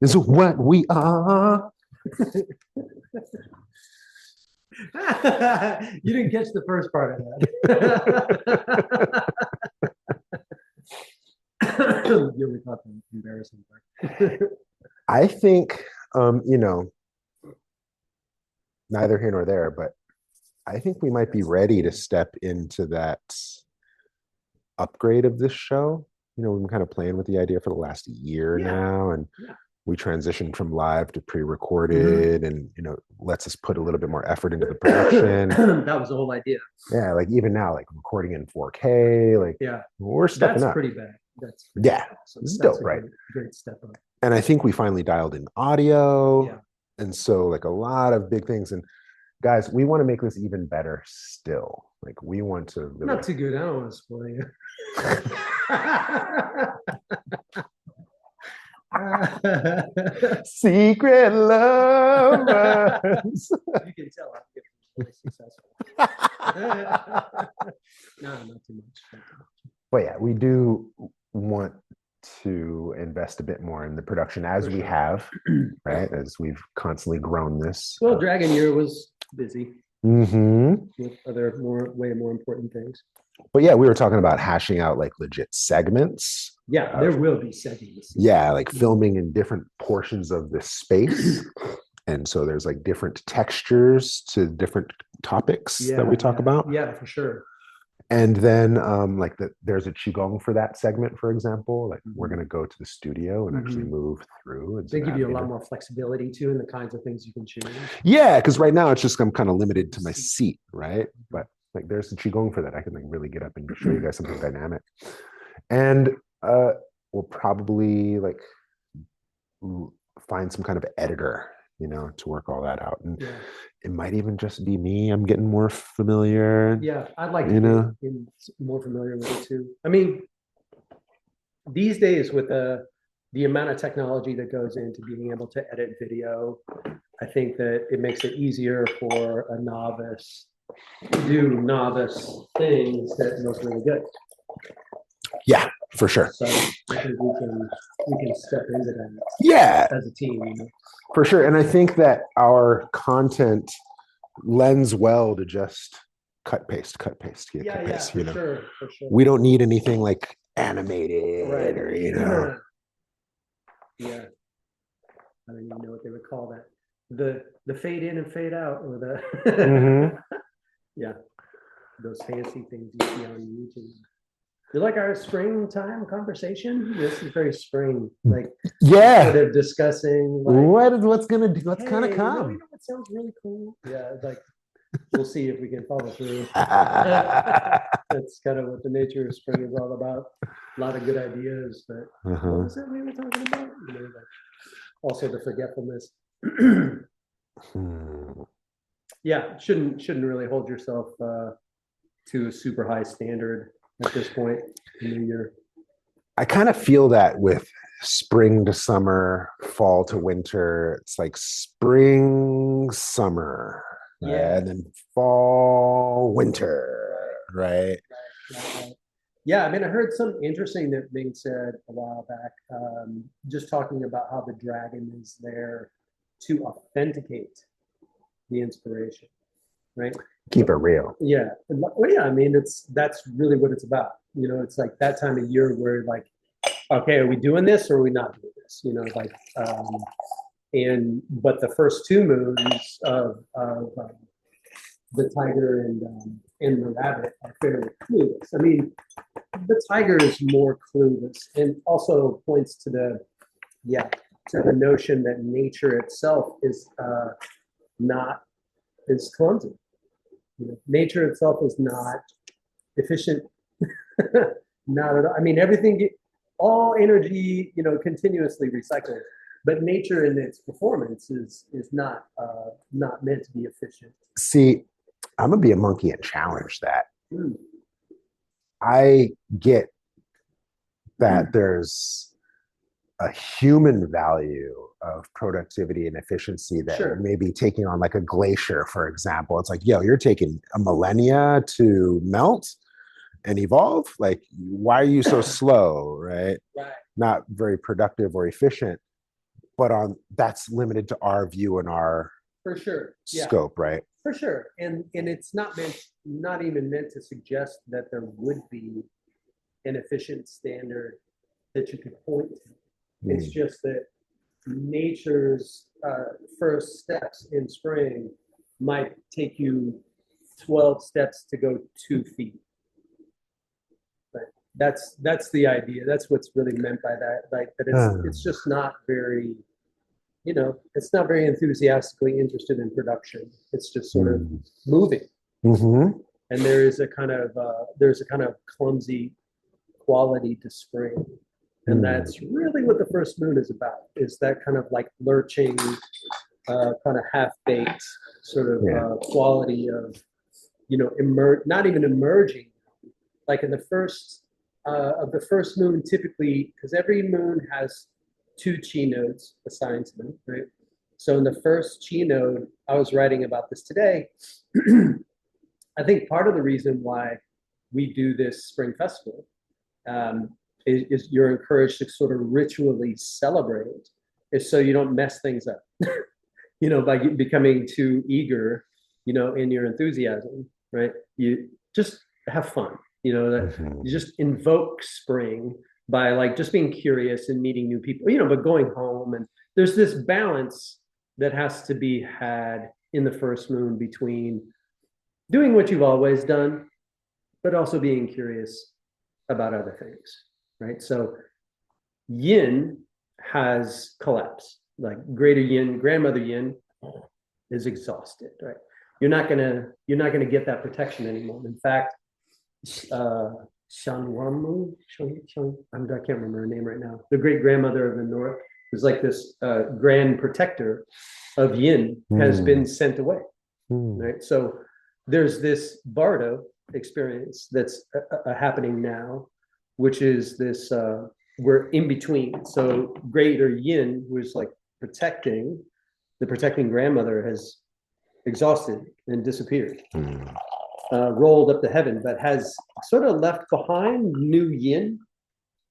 Is what we are. You didn't catch the first part of that. You only caught the embarrassing part. I think, you know, neither here nor there, but I think we might be ready to step into that upgrade of this show. You know, we've been kind of playing with the idea for the last year now, and we transitioned from live to pre-recorded, and you know, lets us put a little bit more effort into the production. That was the whole idea. Yeah, like even now, like recording in 4K, like we're stepping up. That's pretty bad. That's awesome. It's dope, right? Great step up. And I think we finally dialed in audio, and so like a lot of big things. And guys, we want to make this even better still. Like we want to really... Not too good. I don't want to spoil you. Secret lovers. You can tell I'm getting really successful. No, not too much. But yeah, we do want to invest a bit more in the production as we have, right? As we've constantly grown this. Well, Dragon Year was busy with other way more important things. But yeah, we were talking about hashing out like legit segments. Yeah, there will be segments. Yeah, like filming in different portions of the space. And so there's like different textures to different topics that we talk about. Yeah, for sure. And then like there's a qigong for that segment, for example. Like we're going to go to the studio and actually move through. They give you a lot more flexibility too in the kinds of things you can choose. Yeah, because right now it's just I'm kind of limited to my seat, right? But like there's the qigong for that. I can like really get up and show you guys something dynamic. And we'll probably like find some kind of editor, you know, to work all that out. And it might even just be me. I'm getting more familiar. Yeah, I'd like to get more familiar with it too. I mean, these days with the amount of technology that goes into being able to edit video, I think that it makes it easier for a novice to do novice things that look really good. Yeah, for sure. So I think we can step into that. Yeah, as a team. You know? For sure. And I think that our content lends well to just cut paste, you know. Sure. We don't need anything like animated or you know. Yeah. I don't even know what they would call that. The fade in and fade out, or the yeah, those fancy things you see on YouTube. You like our springtime conversation? This is very spring, like sort of discussing like, what's gonna do, what's gonna come. You know what sounds really cool? Yeah, like we'll see if we can follow through. That's kind of what the nature of spring is all about. A lot of good ideas, but what was that we were talking about? You know, like also the forgetfulness. Yeah, shouldn't really hold yourself to a super high standard at this point in the year. I kind of feel that with spring to summer, fall to winter. It's like spring, summer, and then fall, winter, right? Yeah, I mean, I heard something interesting that being said a while back, just talking about how the dragon is there to authenticate the inspiration, right? Keep it real. Yeah. Well, yeah, I mean, that's really what it's about. You know, it's like that time of year where like, okay, are we doing this or are we not doing this? You know, like, but the first two moons of the tiger and the rabbit are fairly clueless. I mean, the tiger is more clueless and also points to the notion that nature itself is clumsy. You know, nature itself is not efficient. Not at all. I mean, all energy, you know, continuously recycled, but nature in its performance is not meant to be efficient. See, I'm gonna be a monkey and challenge that. I get that there's a human value of productivity and efficiency that may be taking on like a glacier, for example. It's like, yo, you're taking a millennia to melt and evolve. Like, why are you so slow, right? Right. Not very productive or efficient, but on that's limited to our view and our For sure. Yeah. scope, right? For sure. And it's not even meant to suggest that there would be an efficient standard that you could point to. It's just that nature's first steps in spring might take you 12 steps to go 2 feet. But that's the idea. That's what's really meant by that. Like that it's just not very, it's not very enthusiastically interested in production. It's just sort of moving. Mm-hmm. And there's a kind of clumsy quality to spring. And that's really what the first moon is about, is that kind of like lurching, kind of half-baked sort of quality of, not even emerging. Like in the first of the first moon, typically, because every moon has 2 chi nodes assigned to them, right? So in the first chi node, I was writing about this today. I think part of the reason why we do this spring festival is you're encouraged to sort of ritually celebrate, is so you don't mess things up, by becoming too eager, in your enthusiasm, right? You just have fun, that you just invoke spring by like just being curious and meeting new people, but going home. And there's this balance that has to be had in the first moon between doing what you've always done, but also being curious about other things, right? So yin has collapsed, like greater yin, grandmother yin is exhausted, right? You're not gonna get that protection anymore. In fact, Shanwamu, I can't remember her name right now. The great grandmother of the North is like this grand protector of yin has been sent away, right? So there's this Bardo experience that's happening now, which is this, we're in between. So greater yin, who's like protecting, the protecting grandmother, has exhausted and disappeared, rolled up to heaven, but has sort of left behind new yin,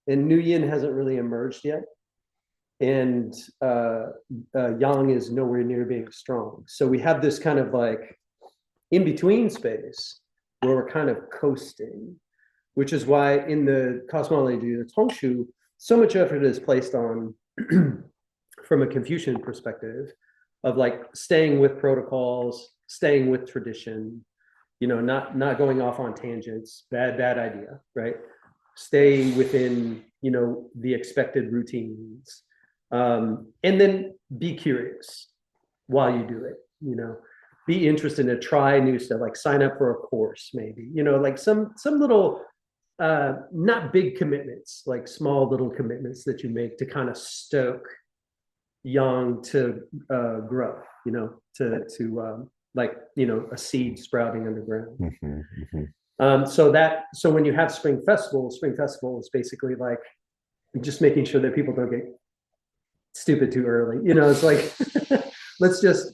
and new yin hasn't really emerged yet. And yang is nowhere near being strong. So we have this kind of like in between space where we're kind of coasting, which is why in the cosmology of the Tongshu, so much effort is placed on, from a Confucian perspective, of like staying with protocols, staying with tradition, not going off on tangents, bad idea, right? Stay within, the expected routines, and then be curious while you do it, be interested to try new stuff, like sign up for a course, maybe, like some little, not big commitments, like small little commitments that you make to kind of stoke yang to grow, like, a seed sprouting underground. So when you have spring festival is basically like just making sure that people don't get stupid too early. It's like, let's just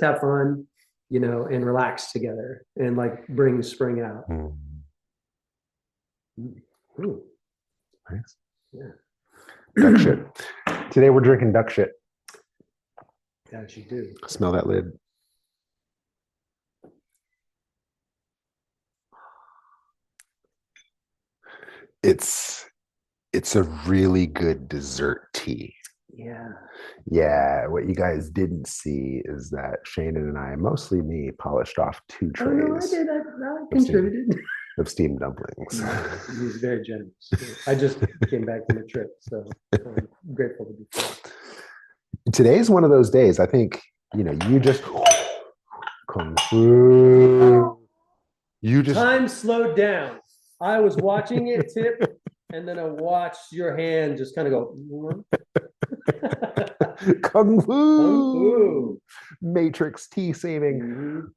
have fun, and relax together and like bring spring out. Ooh. Nice. Yeah. Duck shit. Today we're drinking duck shit. As you do. Smell that lid. It's a really good dessert tea. Yeah, what you guys didn't see is that Shannon and I, mostly me, polished off 2 trays. Oh, no, I did. I contributed. Of steamed dumplings. He was very generous. I just came back from a trip, so I'm grateful to be here. Today's one of those days. I think, you just kung fu. Time slowed down. I was watching it tip, and then I watched your hand just kind of go. Kung fu. Matrix tea saving.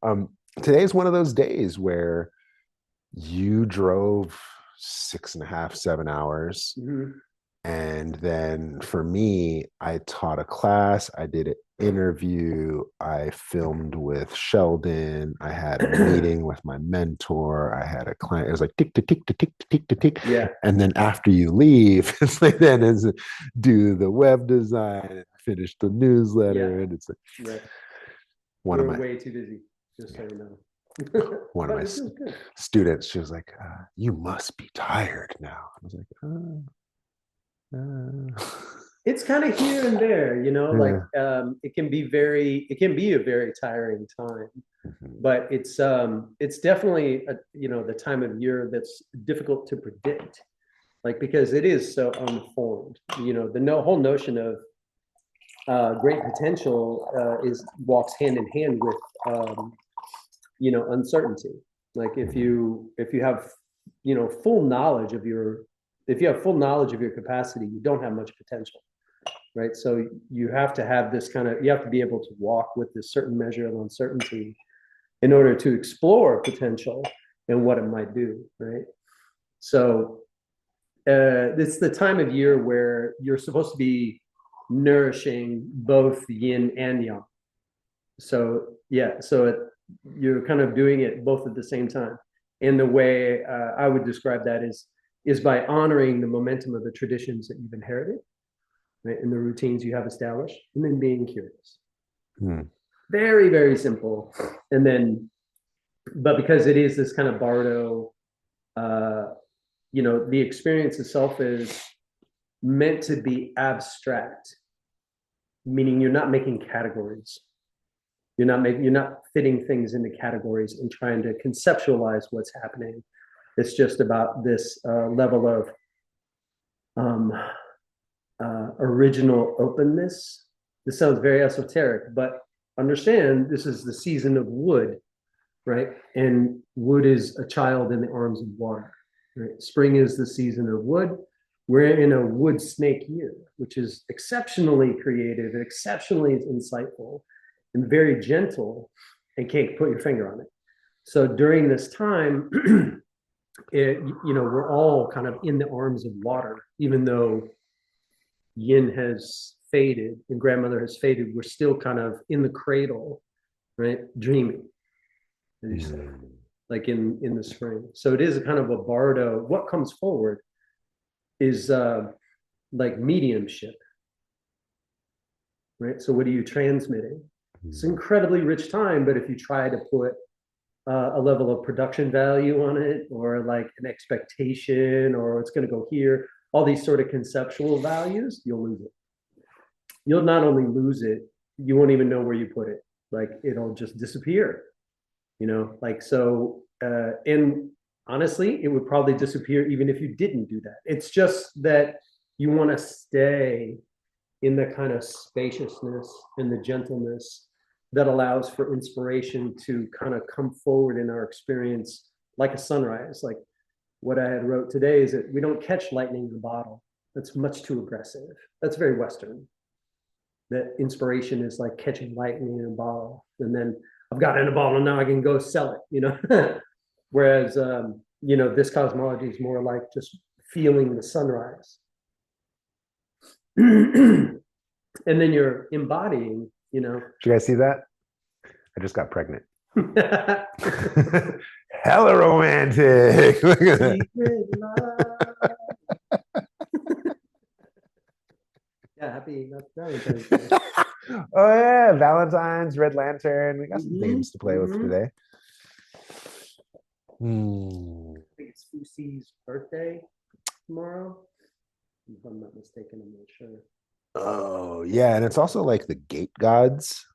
Today's one of those days where you drove 6.5, 7 hours And then for me, I taught a class, I did an interview, I filmed with Sheldon, I had a meeting with my mentor, I had a client. It was like tick to tick to tick to tick to tick. Yeah. And then after you leave, it's like then is do the web design, finish the newsletter, Yeah. and it's like Right. one of We're my way too busy, just so you know. one of But my it feels good. students. She was like, "You must be tired now." I was like, It's kind of here and there, like yeah. it can be a very tiring time, Mhm. but it's definitely the time of year that's difficult to predict, like because it is so unformed. The whole notion of great potential is walks hand in hand with uncertainty. Like if you have full knowledge of your if you have full knowledge of your capacity, you don't have much potential, right? So you have to have this you have to be able to walk with this certain measure of uncertainty in order to explore potential and what it might do, right? So it's the time of year where you're supposed to be nourishing both yin and yang. So yeah, you're kind of doing it both at the same time. And the way I would describe that is by honoring the momentum of the traditions that you've inherited, right, and the routines you have established, and then being curious. Hmm. Very, very simple. And then, but because it is this kind of bardo, uh, the experience itself is meant to be abstract, meaning you're not making categories. You're not fitting things into categories and trying to conceptualize what's happening. It's just about this level of um, original openness. This sounds very esoteric, but understand this is the season of wood, right? And wood is a child in the arms of water. Right? Spring is the season of wood. We're in a wood snake year, which is exceptionally creative and exceptionally insightful and very gentle, and can't put your finger on it. So during this time, we're all kind of in the arms of water, even though yin has faded and grandmother has faded. We're still kind of in the cradle, right? Dreaming, as you say, like in the spring. So it is a kind of a bardo. What comes forward is like mediumship, right? So what are you transmitting? It's an incredibly rich time, but if you try to put a level of production value on it, or like an expectation, or it's going to go here, all these sort of conceptual values, you'll lose it. You'll not only lose it, you won't even know where you put it. Like it'll just disappear, like so. And honestly, it would probably disappear even if you didn't do that. It's just that you want to stay in the kind of spaciousness and the gentleness that allows for inspiration to kind of come forward in our experience like a sunrise. Like what I had wrote today is that we don't catch lightning in a bottle. That's much too aggressive. That's very Western. That inspiration is like catching lightning in a bottle. And then I've got it in a bottle, now I can go sell it. Whereas, this cosmology is more like just feeling the sunrise. And then you're embodying. Did you guys see that? I just got pregnant. Yeah, Hella romantic. Look at happy Valentine's Day. Oh yeah, Valentine's, Red Lantern. We got some themes to play with today. I think it's Lucy's birthday tomorrow. If I'm not mistaken, I'm not sure. Oh yeah, and it's also like the gate gods.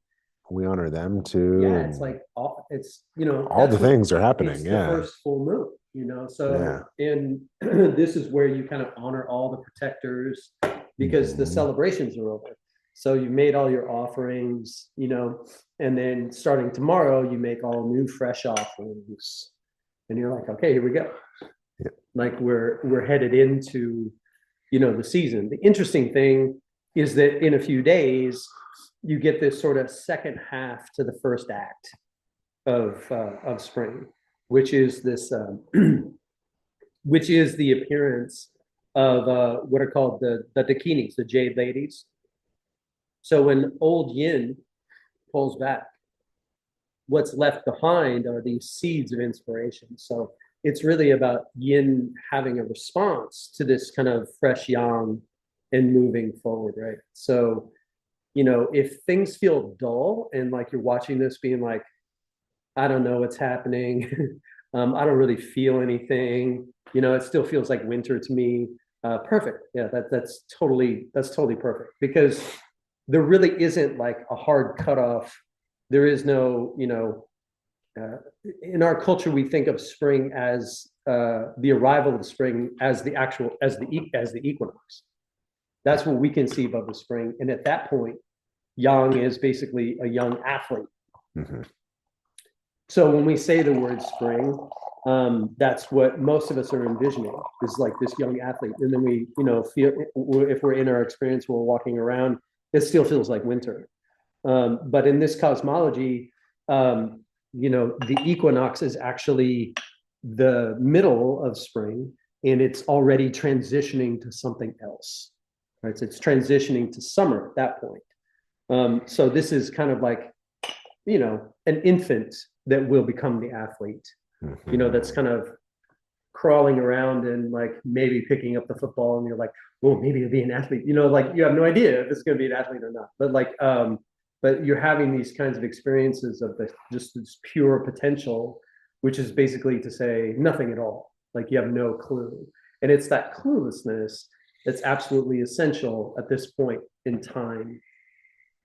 We honor them too. Yeah, it's like all the things are happening. It's yeah, the first full moon. So yeah. and this is where you kind of honor all the protectors because the celebrations are over. So you made all your offerings, and then starting tomorrow, you make all new fresh offerings, and you're like, okay, here we go. Yeah. Like we're headed into, the season. The interesting thing is that in a few days, you get this sort of second half to the first act of spring, which is this, which is the appearance of what are called the dakinis, the jade ladies. So when old yin pulls back, what's left behind are these seeds of inspiration. So it's really about yin having a response to this kind of fresh yang and moving forward, right? So, if things feel dull and like you're watching this being like, I don't know what's happening. I don't really feel anything. It still feels like winter to me. Perfect. Yeah, that's totally perfect because there really isn't like a hard cutoff. There is no, in our culture we think of spring as the arrival of the spring as the equinox. That's what we conceive of as spring, and at that point, yang is basically a young athlete. Mm-hmm. So when we say the word spring, that's what most of us are envisioning is like this young athlete. And then we, feel if we're in our experience, we're walking around, it still feels like winter. But in this cosmology, the equinox is actually the middle of spring and it's already transitioning to something else, right? So it's transitioning to summer at that point. So this is kind of like, an infant that will become the athlete, that's kind of crawling around and like maybe picking up the football and you're like, well, maybe it'll be an athlete, like you have no idea if it's going to be an athlete or not. But like, but you're having these kinds of experiences of just this pure potential, which is basically to say nothing at all. Like you have no clue. And it's that cluelessness that's absolutely essential at this point in time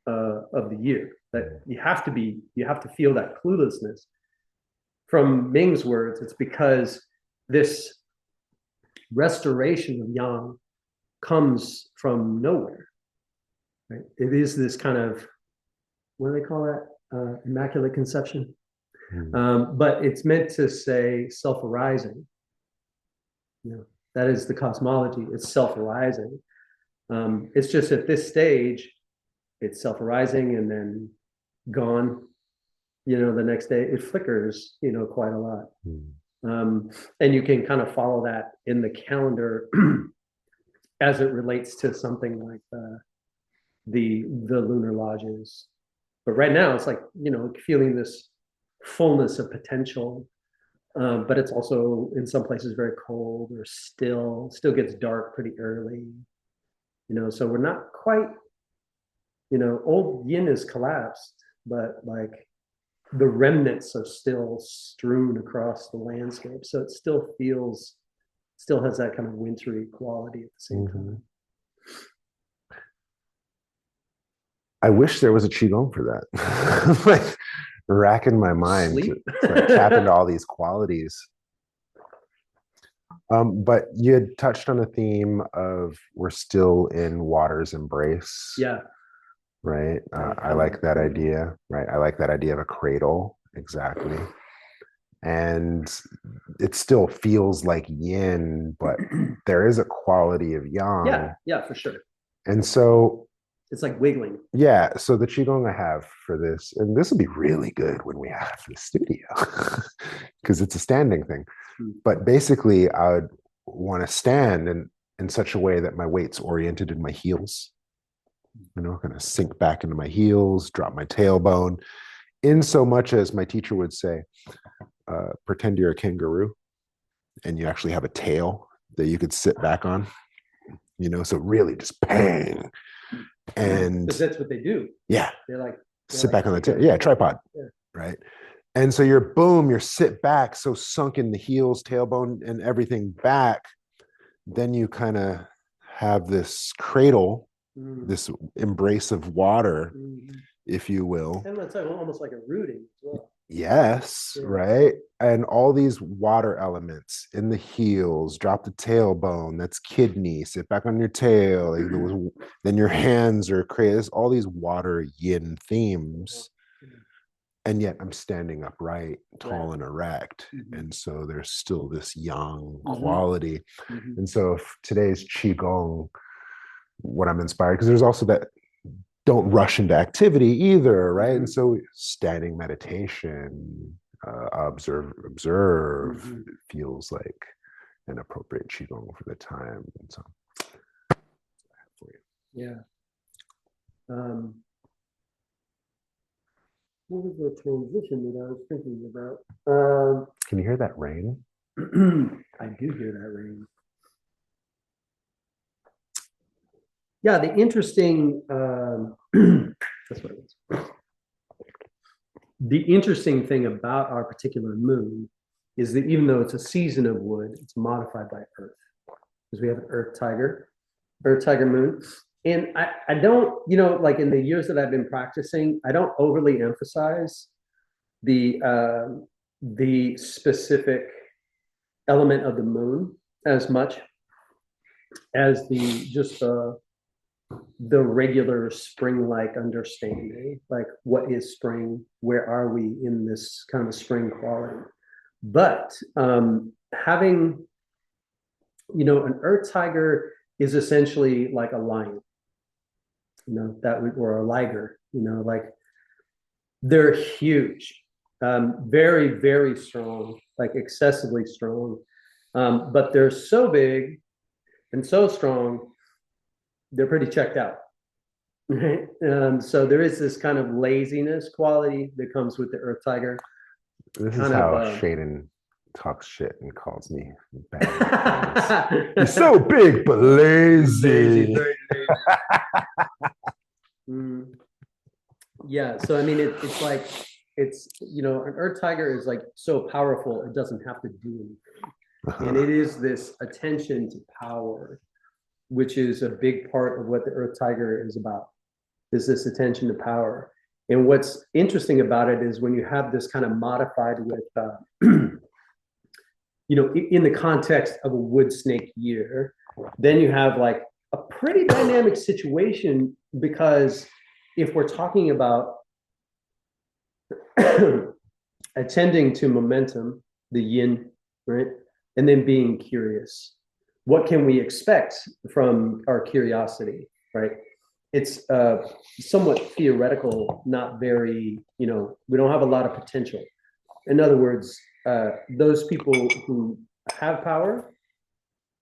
of the year, that you have to feel that cluelessness. From Ming's words, it's because this restoration of yang comes from nowhere, right? It is this kind of, what do they call that? Immaculate conception. But it's meant to say self-arising. That is the cosmology. It's self-arising. It's just at this stage, it's self-arising and then gone. The next day it flickers, quite a lot. And you can kind of follow that in the calendar as it relates to something like the lunar lodges. But right now it's like, feeling this fullness of potential. But it's also in some places very cold or still gets dark pretty early. So we're not quite, old yin is collapsed, but like the remnants are still strewn across the landscape. So it still has that kind of wintry quality at the same time. I wish there was a qigong for that. Like racking my mind to like tap into all these qualities. But you had touched on a theme of we're still in water's embrace. Yeah. Right. I like that idea. Right. I like that idea of a cradle. Exactly. And it still feels like yin, but there is a quality of yang. Yeah. Yeah, for sure. And so it's like wiggling. Yeah. So the qigong I have for this, and this will be really good when we have the studio because it's a standing thing. But basically, I would want to stand in such a way that my weight's oriented in my heels. Kind of sink back into my heels, drop my tailbone, in so much as my teacher would say, pretend you're a kangaroo and you actually have a tail that you could sit back on, so really just bang. And because that's what they do. Yeah. They're sit back on the tail. Yeah, tripod. Yeah. Right. And so you're sit back, so sunk in the heels, tailbone, and everything back. Then you kind of have this cradle, this embrace of water, if you will. And that's almost like a rooting as well. Yes, yeah. Right. And all these water elements in the heels, drop the tailbone, that's kidney, sit back on your tail. Then your hands are crazy. All these water yin themes. And yet I'm standing upright, tall and erect. And so there's still this yang quality. And so if today's qigong, what I'm inspired, because there's also that don't rush into activity either, right? And so standing meditation, observe, feels like and appropriate qigong for the time. And so, for you. Yeah. What was the transition that I was thinking about? Can you hear that rain? I do hear that rain. Yeah, the interesting, that's what it is. The interesting thing about our particular moon is that even though it's a season of wood, it's modified by Earth. Because we have an Earth Tiger moon. And I don't, like in the years that I've been practicing, I don't overly emphasize the specific element of the moon as much as the regular spring-like understanding, like what is spring, where are we in this kind of spring quality. But having, an Earth Tiger is essentially like a lion, or a liger, like they're huge, very, very strong, like excessively strong. But they're so big and so strong, they're pretty checked out. Right? So there is this kind of laziness quality that comes with the Earth Tiger. This is how Shaden talks shit and calls me bad. He's so big but lazy. Yeah, so I mean, it's like an Earth Tiger is like so powerful it doesn't have to do anything, and it is this attention to power, which is a big part of what the Earth Tiger is about. Is this attention to power. And what's interesting about it is when you have this kind of modified with, in the context of a wood snake year, then you have like a pretty dynamic situation, because if we're talking about attending to momentum, the yin, right? And then being curious. What can we expect from our curiosity, right? It's somewhat theoretical, not very, we don't have a lot of potential. In other words, those people who have power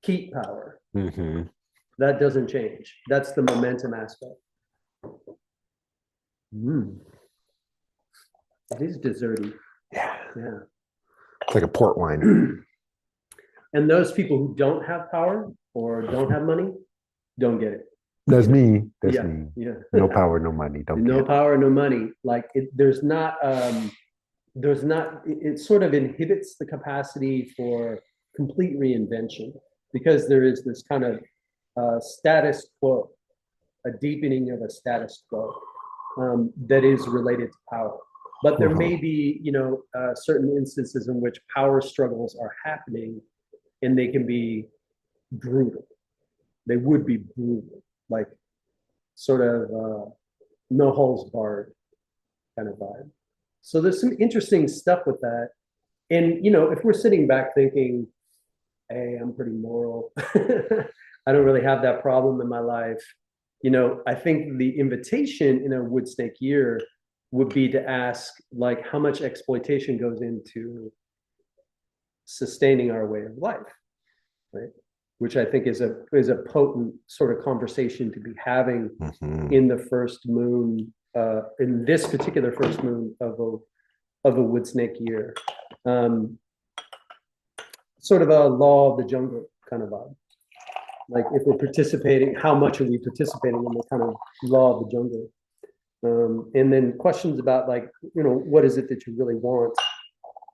keep power. Mm-hmm. That doesn't change. That's the momentum aspect. It is desserty. Yeah. Yeah. It's like a port wine. And those people who don't have power or don't have money don't get it. That's me. That's Yeah, me. yeah. No power, no money. Don't No get it. power, no money. Like it sort of inhibits the capacity for complete reinvention, because there is this kind of status quo, a deepening of a status quo that is related to power. But there may be, certain instances in which power struggles are happening, and they can be brutal. They would be brutal, like sort of no holes barred kind of vibe. So there's some interesting stuff with that. And, if we're sitting back thinking, hey, I'm pretty moral, I don't really have that problem in my life. I think the invitation in a wood snake year would be to ask, like, how much exploitation goes into sustaining our way of life, right? Which I think is a potent sort of conversation to be having in the first moon, in this particular first moon of a wood snake year. Sort of a law of the jungle kind of vibe. Like, if we're participating, how much are we participating in the kind of law of the jungle? And then questions about, like, what is it that you really want?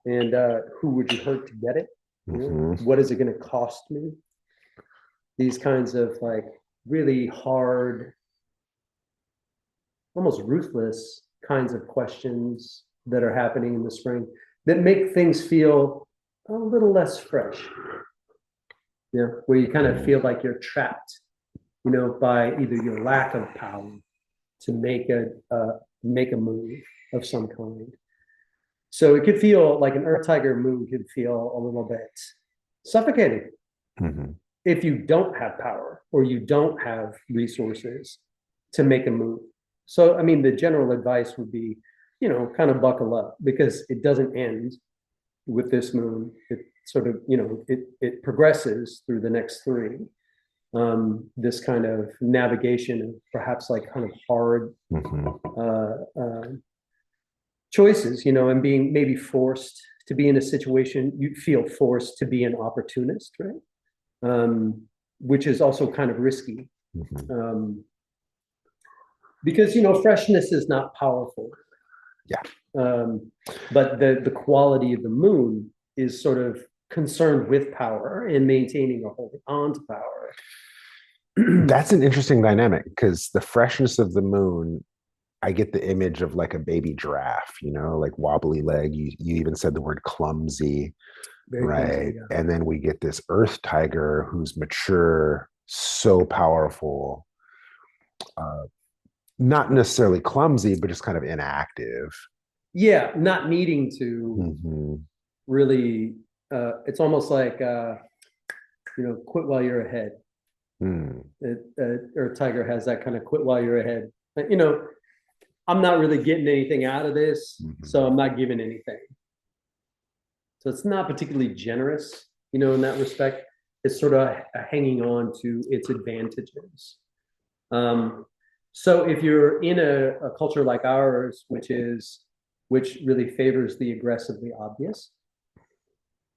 And who would you hurt to get it? What is it going to cost me? These kinds of, like, really hard, almost ruthless kinds of questions that are happening in the spring that make things feel a little less fresh. Where you kind of feel like you're trapped, by either your lack of power to make a move of some kind. So it could feel like an Earth Tiger move could feel a little bit suffocating if you don't have power or you don't have resources to make a move. So, I mean, the general advice would be, kind of buckle up, because it doesn't end with this moon, it sort of, it progresses through the next three. This kind of navigation of perhaps like kind of hard choices, and being maybe forced to be in a situation, you feel forced to be an opportunist, right? Which is also kind of risky. Because, freshness is not powerful. Yeah. But the quality of the moon is sort of concerned with power and maintaining or holding on to power. That's an interesting dynamic because the freshness of the moon, I get the image of like a baby giraffe, like wobbly leg. You even said the word clumsy, Very right? clumsy, yeah. And then we get this earth tiger who's mature, so powerful, not necessarily clumsy, but just kind of inactive. Yeah, not needing to really, it's almost like, quit while you're ahead. Earth tiger has that kind of quit while you're ahead. I'm not really getting anything out of this, so I'm not giving anything. So it's not particularly generous, in that respect. It's sort of hanging on to its advantages. So if you're in a culture like ours, which really favors the aggressively obvious,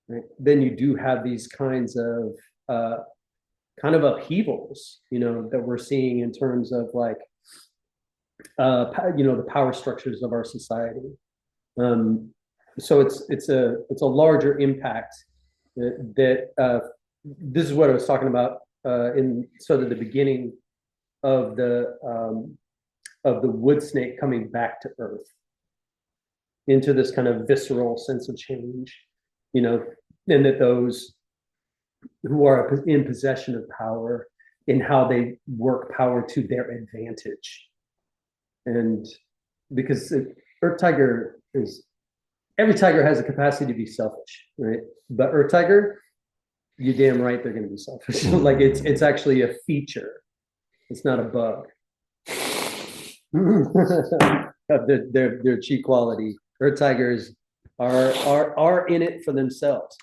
right, then you do have these kinds of kind of upheavals, that we're seeing in terms of like, the power structures of our society. So it's a larger impact that this is what I was talking about in sort of the beginning of the wood snake coming back to earth into this kind of visceral sense of change, and that those who are in possession of power in how they work power to their advantage. And because Earth Tiger every tiger has a capacity to be selfish, right? But Earth Tiger, you're damn right they're going to be selfish. Like it's actually a feature. It's not a bug. Their chief quality. Earth Tigers are in it for themselves.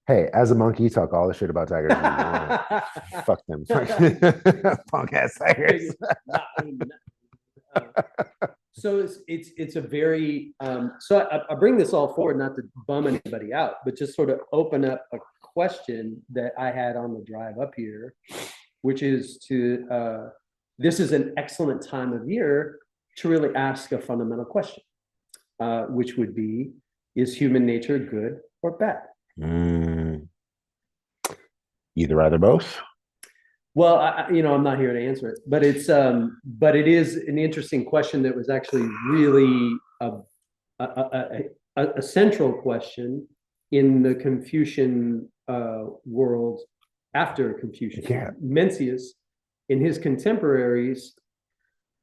Hey, as a monkey, you talk all the shit about tigers. Fuck them. Punk ass tigers. So it's a very so I bring this all forward not to bum anybody out, but just sort of open up a question that I had on the drive up here, which is this is an excellent time of year to really ask a fundamental question, which would be, is human nature good or bad? Either both. Well, I'm not here to answer it, but it is an interesting question that was actually really a central question in the Confucian world after Confucius. Yeah. Mencius, in his contemporaries,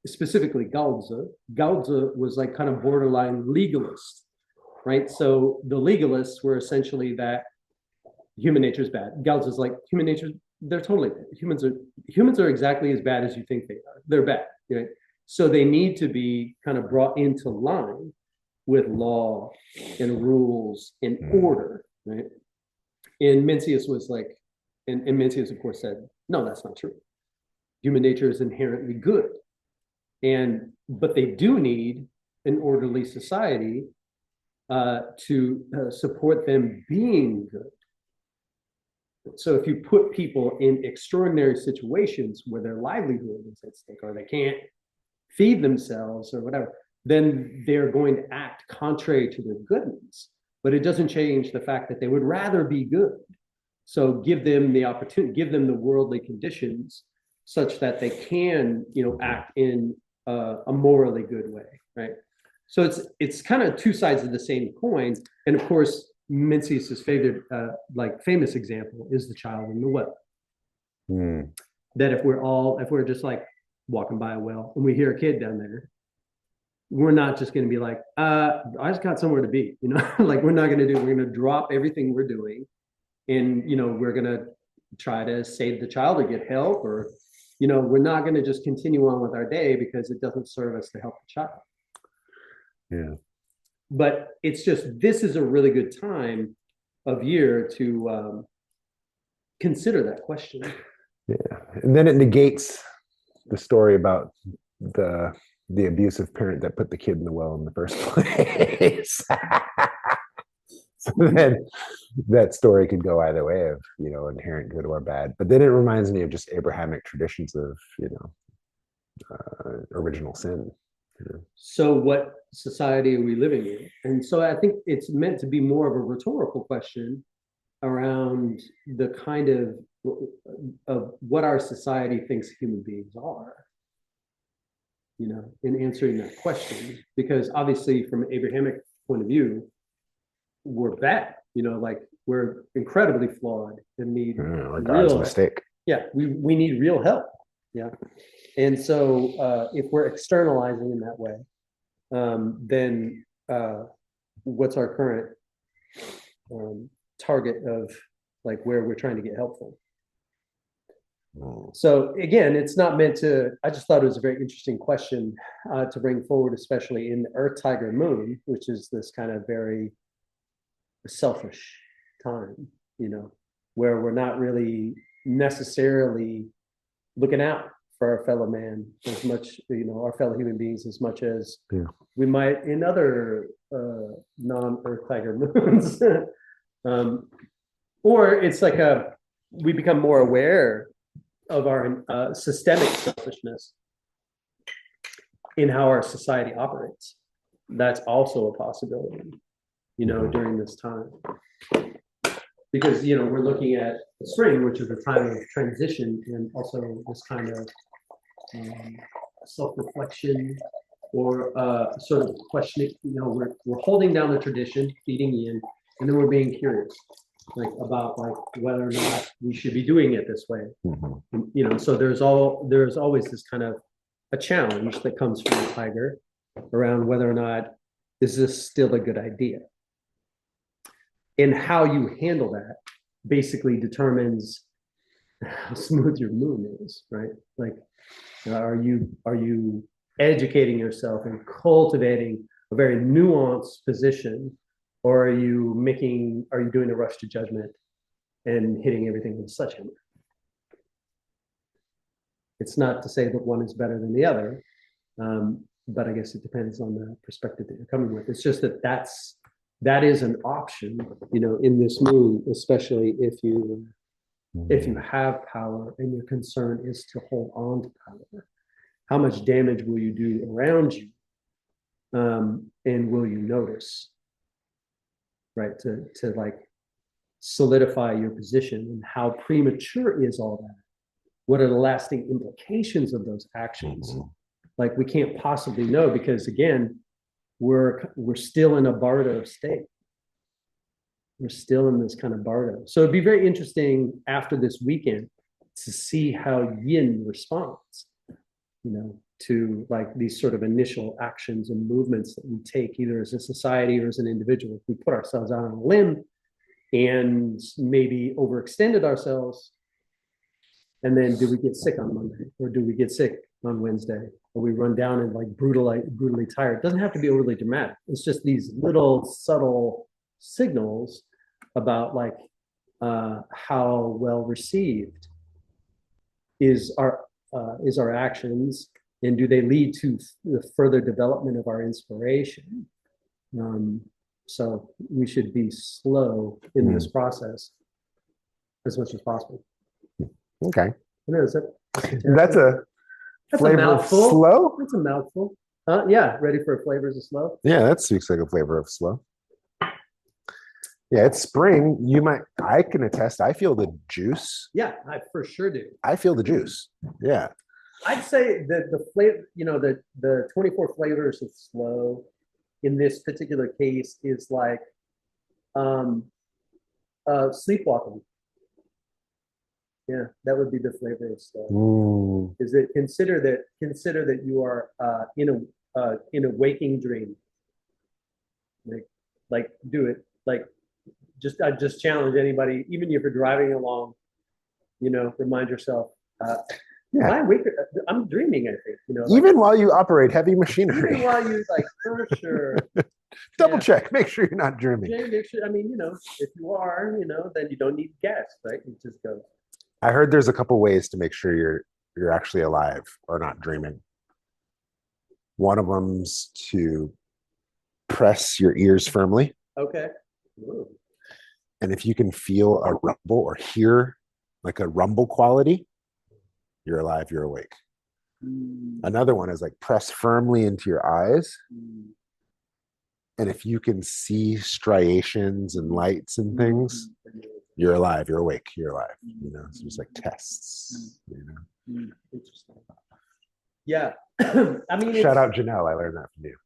specifically Gaozi was like kind of borderline legalist, right? So the legalists were essentially that human nature is bad. Gaozi is like human nature, they're totally bad. Humans are exactly as bad as you think they are. They're bad, right? So they need to be kind of brought into line with law and rules and order, right? And Mencius was like, and Mencius of course said, no, that's not true. Human nature is inherently good, but they do need an orderly society to support them being good. So if you put people in extraordinary situations where their livelihood is at stake or they can't feed themselves or whatever, then they're going to act contrary to their goodness. But it doesn't change the fact that they would rather be good. So give them the opportunity, give them the worldly conditions such that they can, act in a morally good way, right? So it's kind of two sides of the same coin. And of course, Mencius's favorite, famous example is the child in the well. That if we're just like walking by a well and we hear a kid down there, we're not just going to be like, I just got somewhere to be, like we're going to drop everything we're doing, and we're going to try to save the child or get help, or we're not going to just continue on with our day because it doesn't serve us to help the child. Yeah. but it's just this is a really good time of year to consider that question. Yeah, and then it negates the story about the the abusive parent that put the kid in the well in the first place. So then that story could go either way of, you know, inherent good or bad. But then it reminds me of just Abrahamic traditions of, you know, original sin. You know? So what society are we living in? And so I think it's meant to be more of a rhetorical question around the kind of what our society thinks human beings are, you know, in answering that question. Because obviously, from an Abrahamic point of view, we're bad, you know, like we're incredibly flawed and need Or God's real, mistake. yeah, we need real help. Yeah. And so if we're externalizing in that way, then what's our current target of like where we're trying to get helpful? So again, it's not meant to, I just thought it was a very interesting question to bring forward, especially in the Earth, Tiger, Moon, which is this kind of very selfish time, you know, where we're not really necessarily looking out for our fellow man as much, you know, our fellow human beings as much as we might in other non-Earth, Tiger, Moons. Or it's like we become more aware of our systemic selfishness in how our society operates. That's also a possibility, you know, during this time. Because, you know, we're looking at spring, which is a time of transition, and also this kind of self-reflection or sort of questioning, you know, we're holding down the tradition, feeding in, and then we're being curious, like about like whether or not we should be doing it this way. You know, so there's always this kind of a challenge that comes from the tiger around whether or not is this still a good idea, and how you handle that basically determines how smooth your moon is, right? Like, are you educating yourself and cultivating a very nuanced position, or are you doing a rush to judgment and hitting everything with a sledgehammer? It's not to say that one is better than the other, but I guess it depends on the perspective that you're coming with. It's just that is an option, you know, in this moon, especially if you have power and your concern is to hold on to power. How much damage will you do around you, and will you notice, right? To like solidify your position, and how premature is all that? What are the lasting implications of those actions? Like we can't possibly know, because again, we're still in a bardo state. We're still in this kind of bardo. So it'd be very interesting after this weekend to see how yin responds, you know, to like these sort of initial actions and movements that we take either as a society or as an individual. If we put ourselves out on a limb and maybe overextended ourselves, and then do we get sick on Monday, or do we get sick on Wednesday, or we run down and like brutally tired? It doesn't have to be overly dramatic. It's just these little subtle signals about like how well received is our actions, and do they lead to the further development of our inspiration? So we should be slow in this process as much as possible. Okay. That's a flavor of slow. That's a mouthful. Yeah, ready for flavors of slow? Yeah, that speaks like a flavor of slow. Yeah, it's spring. I can attest, I feel the juice. Yeah, I for sure do. I feel the juice. Yeah. I'd say that the flavor, you know, the 24 flavors of slow in this particular case is like sleepwalking. Yeah, that would be the flavor of slow. Is it consider that you are in a waking dream. Like do it. Like I just challenge anybody, even if you're driving along, you know, remind yourself, I'm dreaming, I think, you know. Even while you operate heavy machinery. Even while you like, for sure. Double check, make sure you're not dreaming. Yeah, make sure, I mean, if you are, then you don't need gas, right? You just go. I heard there's a couple ways to make sure you're actually alive or not dreaming. One of them's to press your ears firmly. Okay. Ooh. And if you can feel a rumble or hear like a rumble quality, you're alive, you're awake. Another one is like press firmly into your eyes. And if you can see striations and lights and things, you're alive, you're awake, you're alive. So it's like tests. Interesting. Yeah. I mean, shout out Janelle. I learned that from you.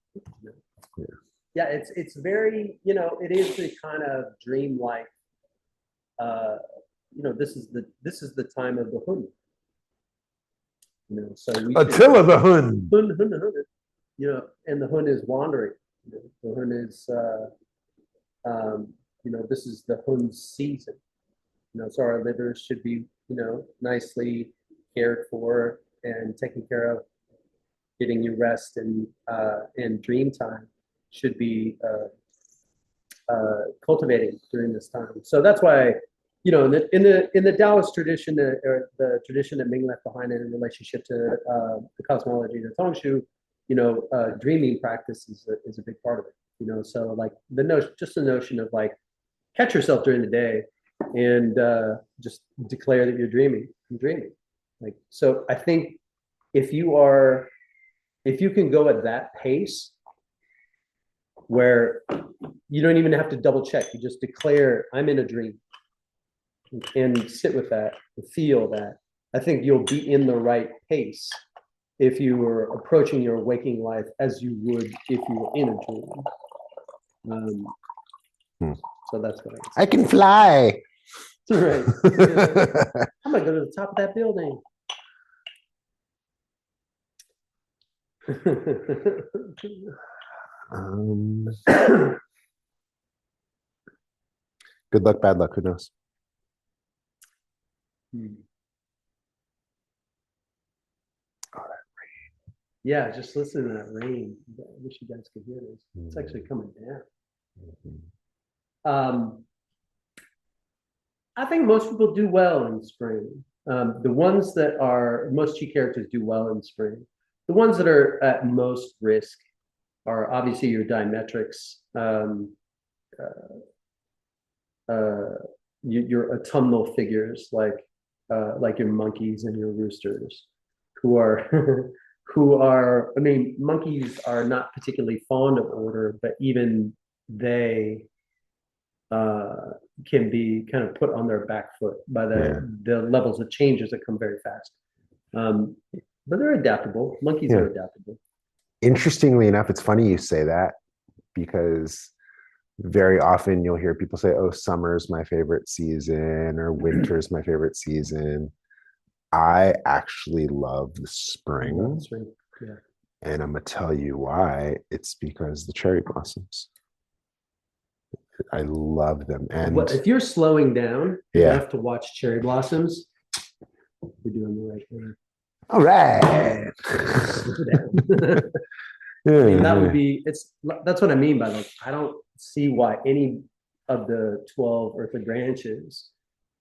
Yeah, it's very, it is the kind of dreamlike. This is the time of the Hun. So Attila the Hun. And the Hun is wandering. The Hun is, this is the Hun's season. So our livers should be, nicely cared for and taken care of. Getting you rest and dream time should be cultivating during this time. So that's why, in the Taoist tradition, or the tradition that Ming left behind in relationship to the cosmology of the Tongshu, dreaming practice is a big part of it. So like the notion of like catch yourself during the day and just declare that you're dreaming. I'm dreaming. Like, so I think if you can go at that pace where you don't even have to double check, you just declare I'm in a dream and sit with that and feel that, I think you'll be in the right pace if you were approaching your waking life as you would if you were in a dream. So that's what I can fly. Right. I'm gonna go to the top of that building. Good luck, bad luck. Who knows? Oh, that rain. Yeah, just listen to that rain. I wish you guys could hear this. It's actually coming down. I think most people do well in spring. The ones that are most chi characters do well in spring. The ones that are at most risk are obviously your diametrics, your autumnal figures like your monkeys and your roosters, who are I mean, monkeys are not particularly fond of order, but even they can be kind of put on their back foot by the levels of changes that come very fast. But they're adaptable. Monkeys are adaptable. Interestingly enough, it's funny you say that, because very often you'll hear people say, oh, summer's my favorite season or winter's my favorite season. I actually love the spring. Yeah. And I'm going to tell you why. It's because the cherry blossoms. I love them. And if you're slowing down enough to watch cherry blossoms, you're doing the right thing. All right. I mean, that would be, that's what I mean by, like, I don't see why any of the 12 earthly branches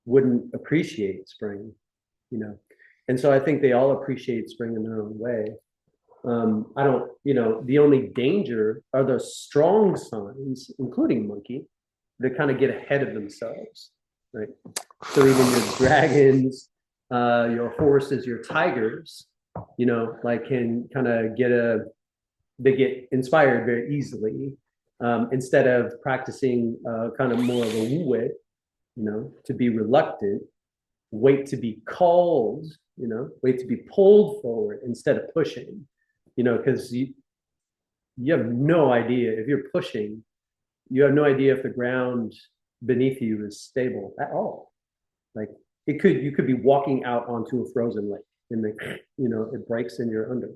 wouldn't appreciate spring, and so I think they all appreciate spring in their own way. I don't, the only danger are the strong signs, including monkey, that kind of get ahead of themselves, right? So even your dragons, your horses, your tigers, like can kind of they get inspired very easily, instead of practicing kind of more of a wu-wei, to be reluctant, wait to be called, wait to be pulled forward instead of pushing, because you have no idea if you're pushing, you have no idea if the ground beneath you is stable at all. Like you could be walking out onto a frozen lake and it breaks and you're under.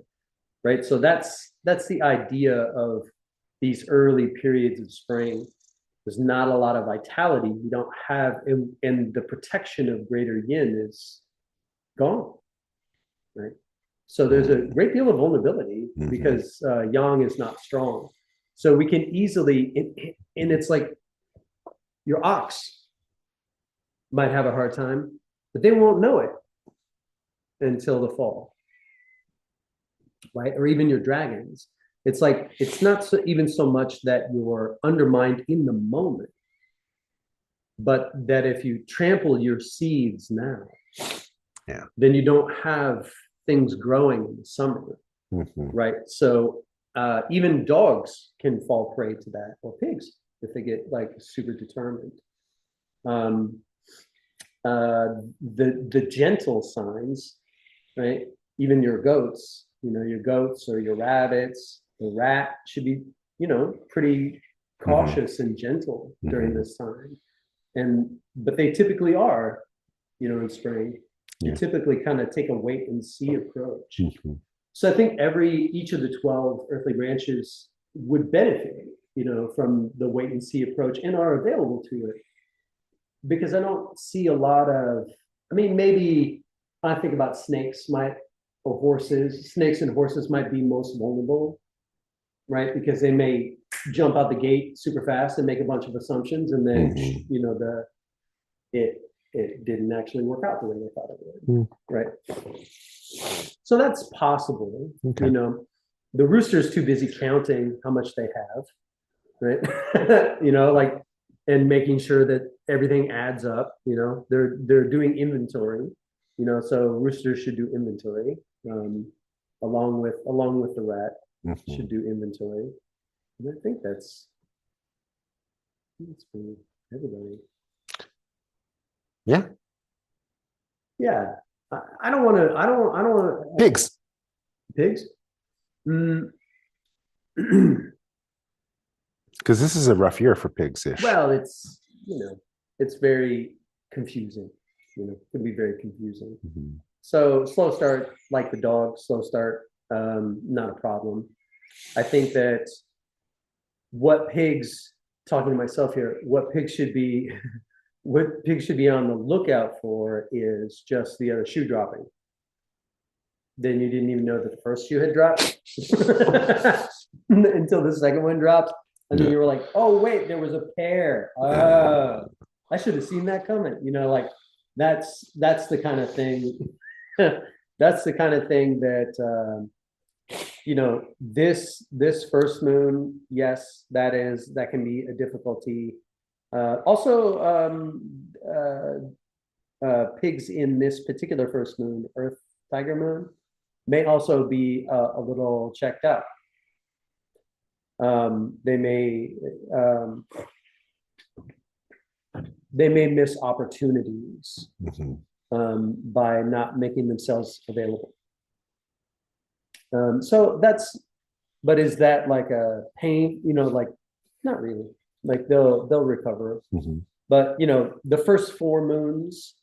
Right. So that's the idea of these early periods of spring. There's not a lot of vitality. You don't have, and the protection of greater yin is gone. Right. So there's a great deal of vulnerability because yang is not strong. So we can easily, and it's like your ox might have a hard time, but they won't know it until the fall, right? Or even your dragons. It's like, it's not even so much that you're undermined in the moment, but that if you trample your seeds now, then you don't have things growing in the summer, right? So even dogs can fall prey to that, or pigs if they get like super determined. The gentle signs, right? Even your goats, your goats or your rabbits, the rat should be, pretty cautious and gentle during this time. But they typically are, in spring. You typically kind of take a wait and see approach. So I think each of the 12 earthly branches would benefit, from the wait and see approach and are available to it. Because I don't see a lot of, maybe I think about snakes or horses. Snakes and horses might be most vulnerable, right? Because they may jump out the gate super fast and make a bunch of assumptions, and then it didn't actually work out the way they thought it would, right? So that's possible. The rooster's too busy counting how much they have, right? And making sure that everything adds up. They're doing inventory. So roosters should do inventory, along with the rat should do inventory. And I think that's for everybody. Yeah. Yeah. I don't want to. Pigs. Pigs. Because this is a rough year for pigs-ish. Well, it's very confusing. It can be very confusing. So slow start, like the dog, slow start, not a problem. I think that talking to myself here, what pigs should be on the lookout for is just the other shoe dropping. Then you didn't even know that the first shoe had dropped until the second one dropped. And then you were like, oh, wait, there was a pair. I should have seen that coming. That's the kind of thing. That's the kind of thing that, this first moon, yes, that can be a difficulty. Also, pigs in this particular first moon, Earth Tiger Moon, may also be a little checked out. They may miss opportunities by not making themselves available. But is that like a pain? Like not really. Like they'll recover. But the first 4 moons,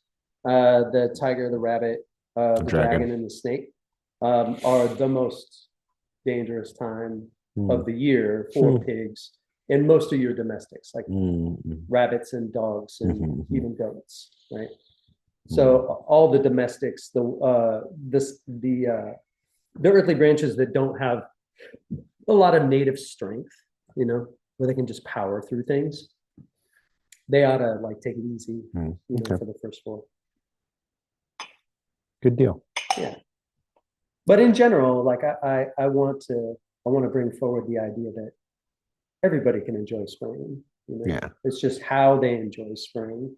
the tiger, the rabbit, the dragon, and the snake are the most dangerous time of the year for pigs and most of your domestics, like rabbits and dogs and even goats, right? So all the domestics, the earthly branches that don't have a lot of native strength, where they can just power through things, they ought to like take it easy, for the first 4. Good deal. Yeah. But in general, like I want to bring forward the idea that everybody can enjoy spring. Yeah. It's just how they enjoy spring.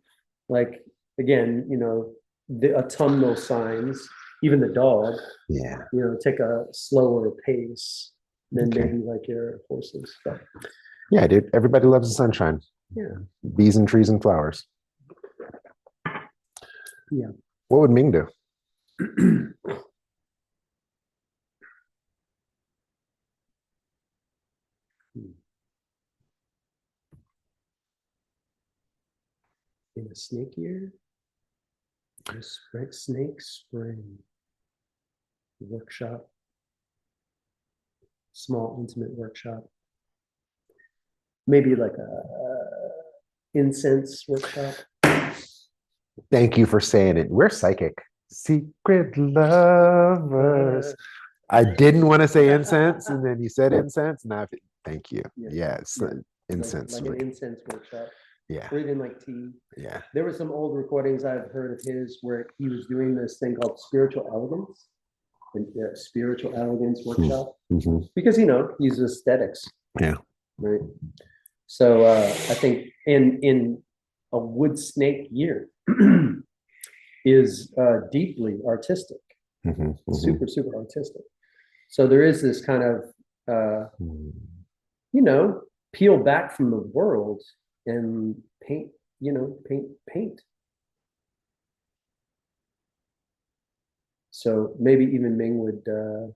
Like again, the autumnal signs, even the dog, take a slower pace than maybe like your horses. But yeah, dude. Everybody loves the sunshine. Yeah. Bees and trees and flowers. Yeah. What would Ming do? In a snake year? Snake spring. Workshop. Small, intimate workshop. Maybe like a incense workshop. Thank you for saying it. We're psychic. Secret lovers. I didn't want to say incense, and then you said incense. Now, Thank you. Yeah. Yes. Yeah. Incense. Like an incense workshop. Yeah. Or even like tea. Yeah. There were some old recordings I've heard of his where he was doing this thing called spiritual elegance, spiritual elegance workshop, because he's aesthetics. Yeah. Right. So I think in a wood snake year is deeply artistic, super, super artistic. So there is this kind of, peel back from the world and paint, paint. So maybe even Ming would go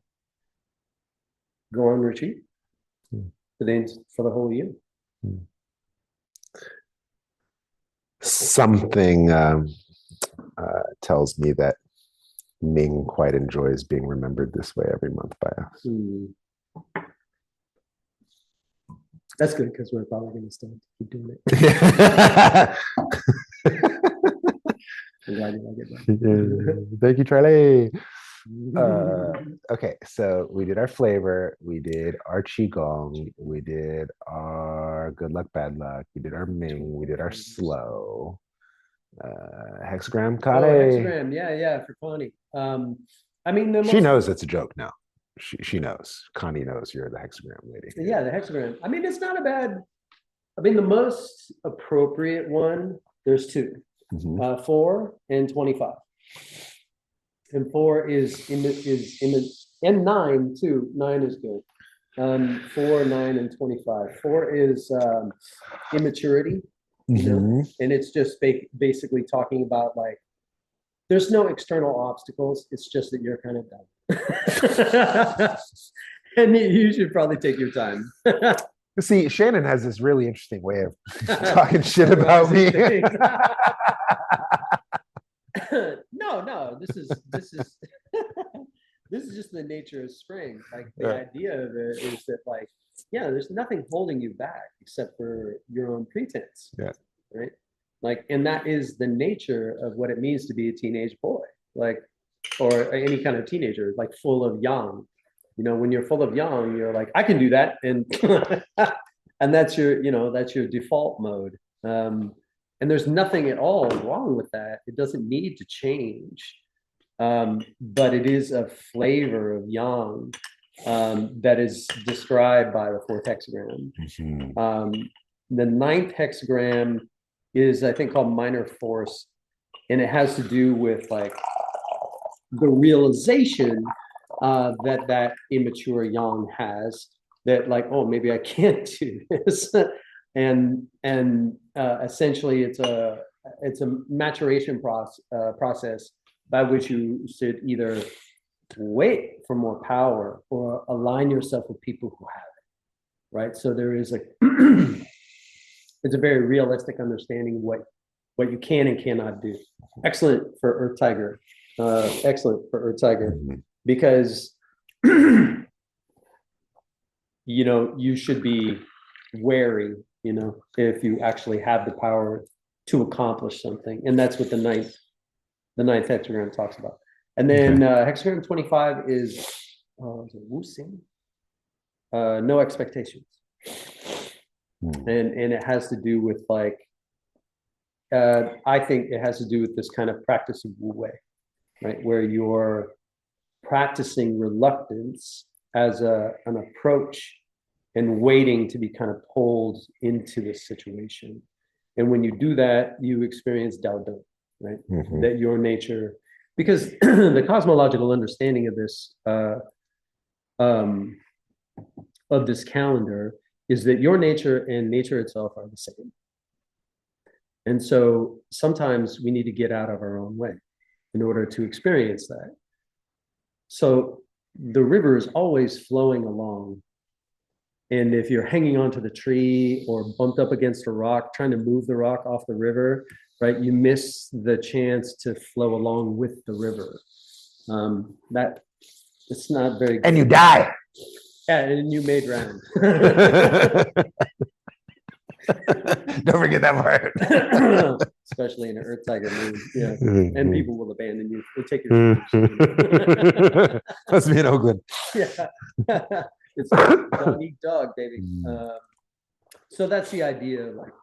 on retreat for the whole year. Something tells me that Ming quite enjoys being remembered this way every month by us. That's good because we're probably going to still keep doing it. I'm glad you like it. Thank you, Charlie. Okay, so we did our flavor, we did our qigong, we did our good luck, bad luck, we did our Ming, we did our slow. Hexagram, Kane. Hexagram, yeah, for Connie. She knows it's a joke now. She knows. Connie knows you're the hexagram lady. Yeah, the hexagram. It's not a bad. The most appropriate one. There's two, 4 and 25. And 4 is in the and 9 too. 9 is good. 4, 9, and 25. 4 is immaturity, and it's just basically talking about like there's no external obstacles. It's just that you're kind of dumb. And you should probably take your time. See, Shannon has this really interesting way of talking shit about me. No, this is this is just the nature of spring. Like the idea of it is that like, there's nothing holding you back except for your own pretense. Yeah. Right. Like, and that is the nature of what it means to be a teenage boy, like, or any kind of teenager, like full of yang. When you're full of yang, you're like, I can do that, and and that's your default mode. And there's nothing at all wrong with that. It doesn't need to change, but it is a flavor of yang that is described by the 4th hexagram. The 9th hexagram is, I think, called minor force, and it has to do with like the realization that immature yang has, that like, oh, maybe I can't do this, and essentially it's a maturation process by which you should either wait for more power or align yourself with people who have it, right? So there is it's a very realistic understanding of what you can and cannot do. Excellent for Earth Tiger. Excellent for Earth Tiger, because you should be wary, if you actually have the power to accomplish something, and that's what the ninth hexagram talks about. And then hexagram 25 is Wu Xing, no expectations. And it has to do with like, I think it has to do with this kind of practice of Wu Wei, right? Where you're practicing reluctance as an approach and waiting to be kind of pulled into this situation. And when you do that, you experience Dao Dong, right? That your nature, because the cosmological understanding of this calendar is that your nature and nature itself are the same. And so sometimes we need to get out of our own way in order to experience that. So the river is always flowing along. And if you're hanging onto the tree or bumped up against a rock, trying to move the rock off the river, right, you miss the chance to flow along with the river. That it's not very good. And you die. Yeah, and you may drown. Don't forget that part. Especially in an Earth Tiger moon. Yeah. And people will abandon you. They'll take your shoes. Must be in Oakland. Yeah. It's dog eat dog, baby. So that's the idea. Like,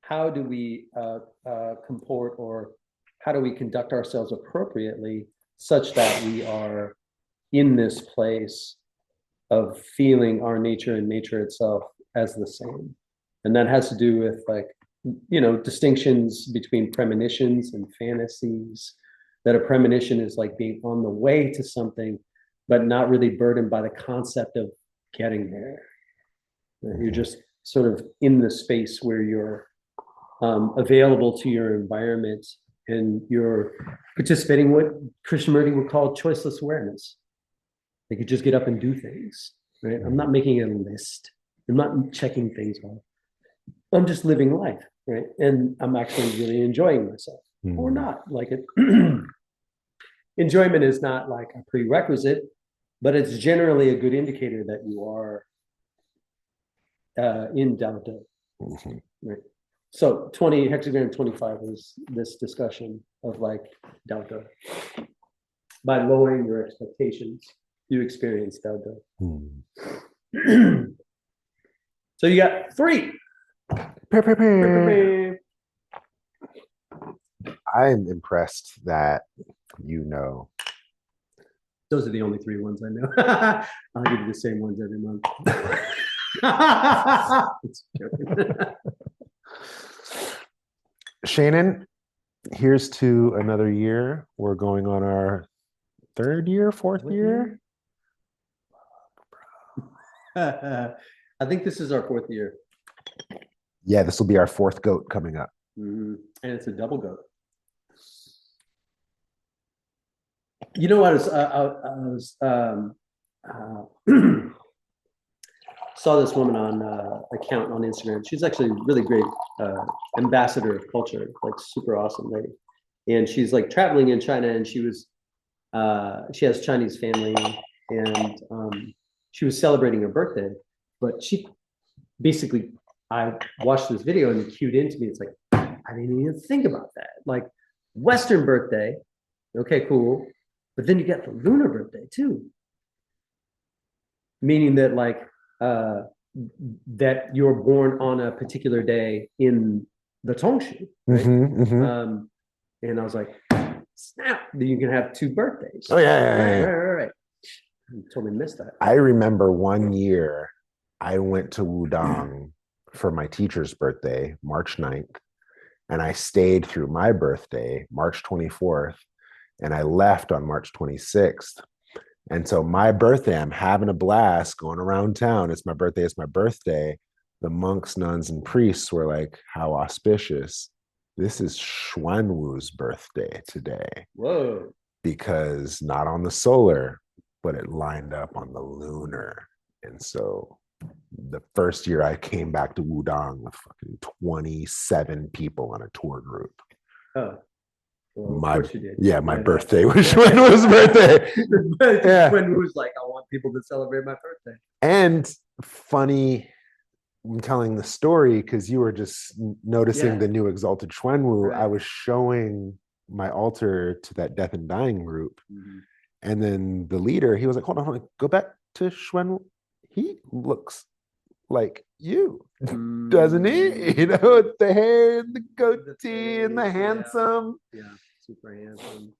how do we comport, or how do we conduct ourselves appropriately such that we are in this place of feeling our nature and nature itself as the same? And that has to do with, like, distinctions between premonitions and fantasies. That a premonition is like being on the way to something, but not really burdened by the concept of getting there. You're just sort of in the space where you're available to your environment, and you're participating what Krishnamurti would call choiceless awareness. They could just get up and do things, right? I'm not making a list. I'm not checking things off. I'm just living life, right? And I'm actually really enjoying myself, or not. Like, it, enjoyment is not like a prerequisite, but it's generally a good indicator that you are in Dao De, right? So 20 hexagram 25 is this discussion of like Dao De. By lowering your expectations, you experience Dao De. So you got 3. I'm impressed that those are the only 3 ones I know. I'll give you the same ones every month. Shannon, here's to another year. We're going on our 3rd year, 4th year. I think this is our 4th year. Yeah, this will be our 4th goat coming up. And it's a double goat. You know what? I was saw this woman on account on Instagram. She's actually a really great ambassador of culture, like super awesome lady. And she's like traveling in China, and she has Chinese family, and she was celebrating her birthday. But she basically, I watched this video and it cued into me. It's like, I didn't even think about that. Like, Western birthday, okay, cool. But then you get the lunar birthday too. Meaning that, like, that you're born on a particular day in the Tongshu, right? And I was like, snap, you can have 2 birthdays. Oh, yeah. Right. I totally missed that. I remember one year I went to Wudang for my teacher's birthday, March 9th, and I stayed through my birthday, March 24th, and I left on March 26th. And so my birthday, I'm having a blast going around town. It's my birthday. The monks, nuns, and priests were like, how auspicious. This is Xuanwu's birthday today. Whoa. Because not on the solar, but it lined up on the lunar. And so the first year I came back to Wudang with fucking 27 people on a tour group. Oh. Well, my my birthday was Xuanwu's birthday. Xuanwu's like, I want people to celebrate my birthday. And funny, I'm telling the story because you were just noticing the new exalted Xuanwu. Right. I was showing my altar to that death and dying group. And then the leader, he was like, hold on, go back to Xuanwu. He looks like you, doesn't he? You know, the hair and the goatee and the handsome. Yeah, super handsome.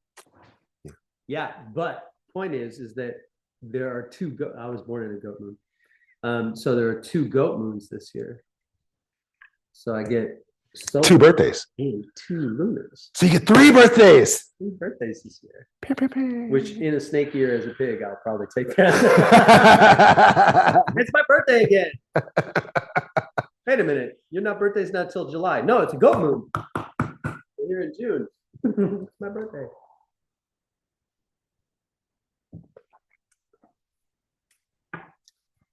Yeah, but point is that there are 2 I was born in a goat moon. So there are 2 goat moons this year. So I get 2 birthdays. And 2 lunars. So you get 3 birthdays. 3 birthdays this year. Which in a snake year as a pig, I'll probably take that. It's my birthday again. Wait a minute. Your birthday's not till July. No, it's a goat moon. Here in June. It's my birthday.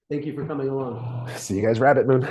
Thank you for coming along. See you guys, Rabbit Moon.